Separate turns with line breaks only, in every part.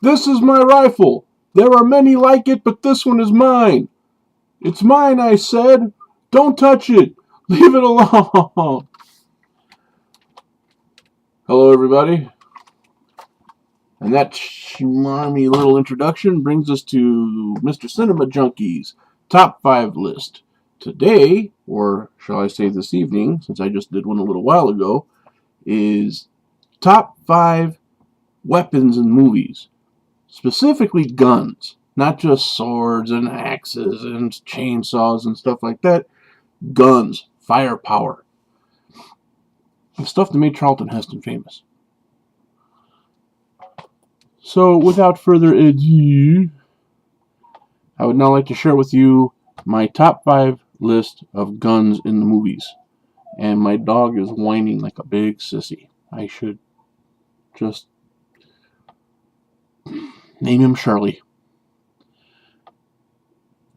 This is my rifle. There are many like it, but this one is mine. It's mine, I said. Don't touch it. Leave it alone. Hello, everybody. And that schmarmy little introduction brings us to Mr. Cinema Junkie's Top 5 list. Today, or shall I say this evening, since I just did one a little while ago, is Top 5 weapons in movies. Specifically guns. Not just swords and axes and chainsaws and stuff like that. Guns. Firepower. The stuff that made Charlton Heston famous. So, without further ado, I would now like to share with you my top 5 list of guns in the movies. And my dog is whining like a big sissy. I should just name him Charlie.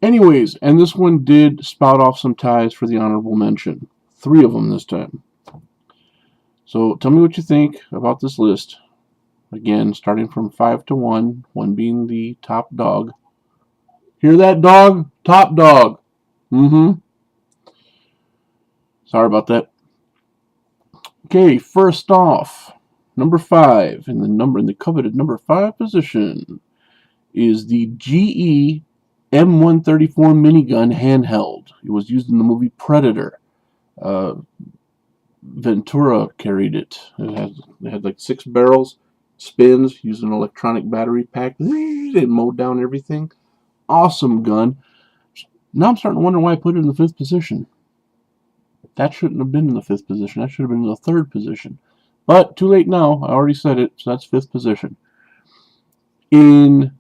Anyways, and this one did spout off some ties for the honorable mention. 3 of them this time. So, tell me what you think about this list. Again, starting from 5 to 1, 1 being the top dog. Hear that, dog? Top dog. Sorry about that. Okay, first off, number 5, in the coveted number 5 position, is the GE M134 minigun handheld. It was used in the movie Predator. Ventura carried it. It had like 6 barrels. Spins, used an electronic battery pack. It mowed down everything. Awesome gun. Now I'm starting to wonder why I put it in the 5th position. That shouldn't have been in the 5th position. That should have been in the 3rd position. But too late now. I already said it, so that's 5th position. In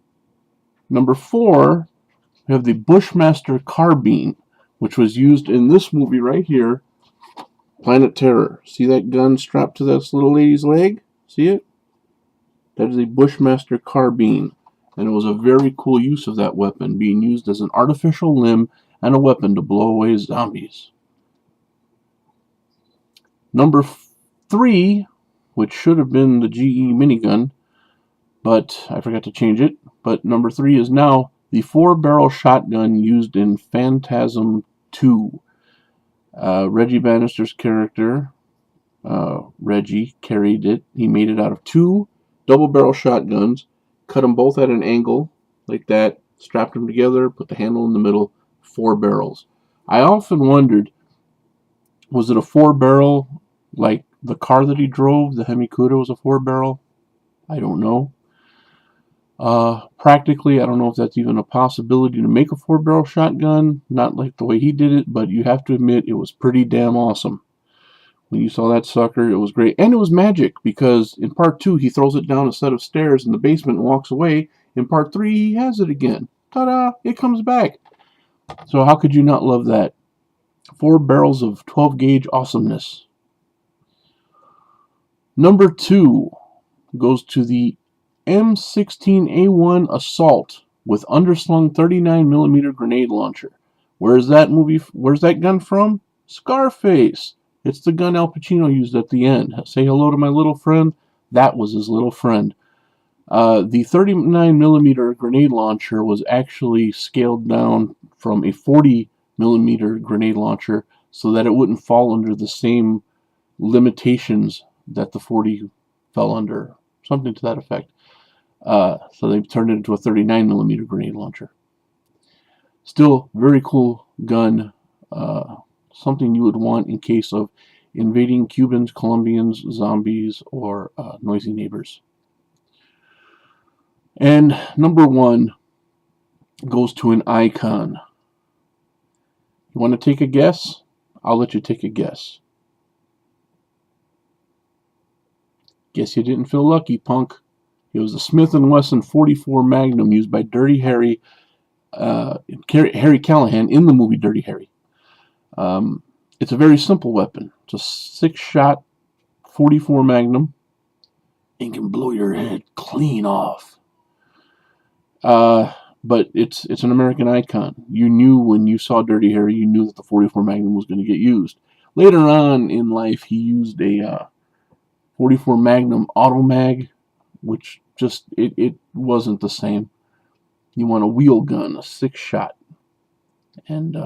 number 4, we have the Bushmaster carbine, which was used in this movie right here, Planet Terror. See that gun strapped to this little lady's leg? See it? That is a Bushmaster carbine, and it was a very cool use of that weapon, being used as an artificial limb and a weapon to blow away zombies. Number 3, which should have been the GE minigun, but I forgot to change it, but number 3 is now the 4-barrel shotgun used in Phantasm 2. Reggie Bannister's character, Reggie, carried it. He made it out of 2 double-barrel shotguns, cut them both at an angle, like that, strapped them together, put the handle in the middle, 4 barrels. I often wondered, was it a 4-barrel, like the car that he drove, the Hemi Cuda was a 4-barrel? I don't know. Practically, I don't know if that's even a possibility to make a 4-barrel shotgun, not like the way he did it, but you have to admit it was pretty damn awesome. When you saw that sucker, it was great. And it was magic, because in part 2, he throws it down a set of stairs in the basement and walks away. In part 3, he has it again. Ta-da! It comes back. So how could you not love that? 4 barrels of 12-gauge awesomeness. Number 2 goes to the M16A1 Assault with underslung 39mm grenade launcher. Where's that gun from? Scarface. It's the gun Al Pacino used at the end. Say hello to my little friend. That was his little friend. The 39mm grenade launcher was actually scaled down from a 40mm grenade launcher so that it wouldn't fall under the same limitations that the 40 fell under. Something to that effect. So they turned it into a 39mm grenade launcher. Still, very cool gun. Something you would want in case of invading Cubans, Colombians, zombies, or noisy neighbors. And number 1 goes to an icon. You want to take a guess? I'll let you take a guess. Guess you didn't feel lucky, punk. It was the Smith & Wesson 44 Magnum used by Dirty Harry, Harry Callahan in the movie Dirty Harry. It's a very simple weapon. It's a 6-shot 44 Magnum. It can blow your head clean off. But it's an American icon. You knew when you saw Dirty Harry, you knew that the 44 Magnum was going to get used. Later on in life, he used a 44 Magnum Automag, which it wasn't the same. You want a wheel gun, a 6-shot, and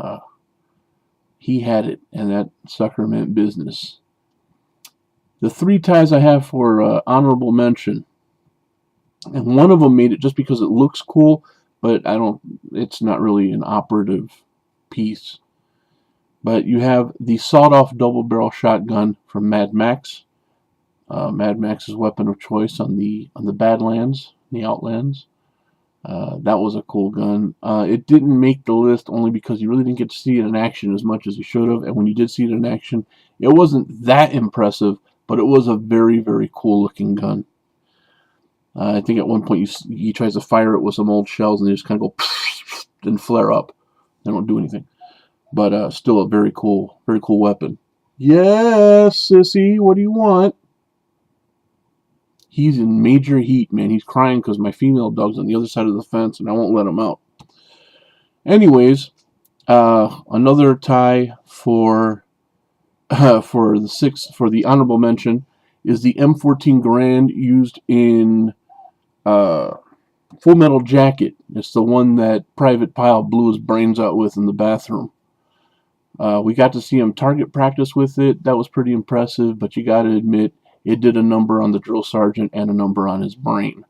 he had it, and that sucker meant business. The 3 ties I have for honorable mention, and one of them made it just because it looks cool, but it's not really an operative piece. But you have the sawed-off double-barrel shotgun from Mad Max. Mad Max's weapon of choice on the Badlands, the Outlands. That was a cool gun. It didn't make the list only because you really didn't get to see it in action as much as you should have. And when you did see it in action, it wasn't that impressive, but it was a very, very cool looking gun. I think at one point he tries to fire it with some old shells and they just kind of go and flare up. They don't do anything. But still a very cool weapon. Yes, sissy, what do you want? He's in major heat, man. He's crying because my female dog's on the other side of the fence and I won't let him out. Anyways, another tie for the honorable mention is the M14 Garand used in Full Metal Jacket. It's the one that Private Pyle blew his brains out with in the bathroom. We got to see him target practice with it. That was pretty impressive, but you got to admit, it did a number on the drill sergeant and a number on his brain.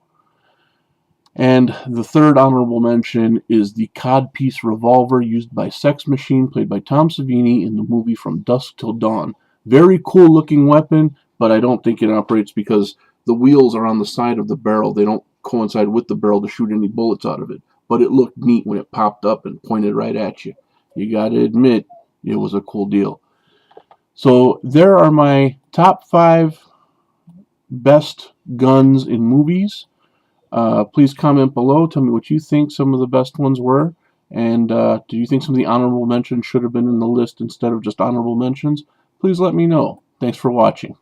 And the third honorable mention is the codpiece revolver used by Sex Machine, played by Tom Savini in the movie From Dusk Till Dawn. Very cool looking weapon, but I don't think it operates because the wheels are on the side of the barrel. They don't coincide with the barrel to shoot any bullets out of it. But it looked neat when it popped up and pointed right at you. You got to admit, it was a cool deal. So there are my top 5 best guns in movies. Please comment below. Tell me what you think some of the best ones were. And do you think some of the honorable mentions should have been in the list instead of just honorable mentions? Please let me know. Thanks for watching.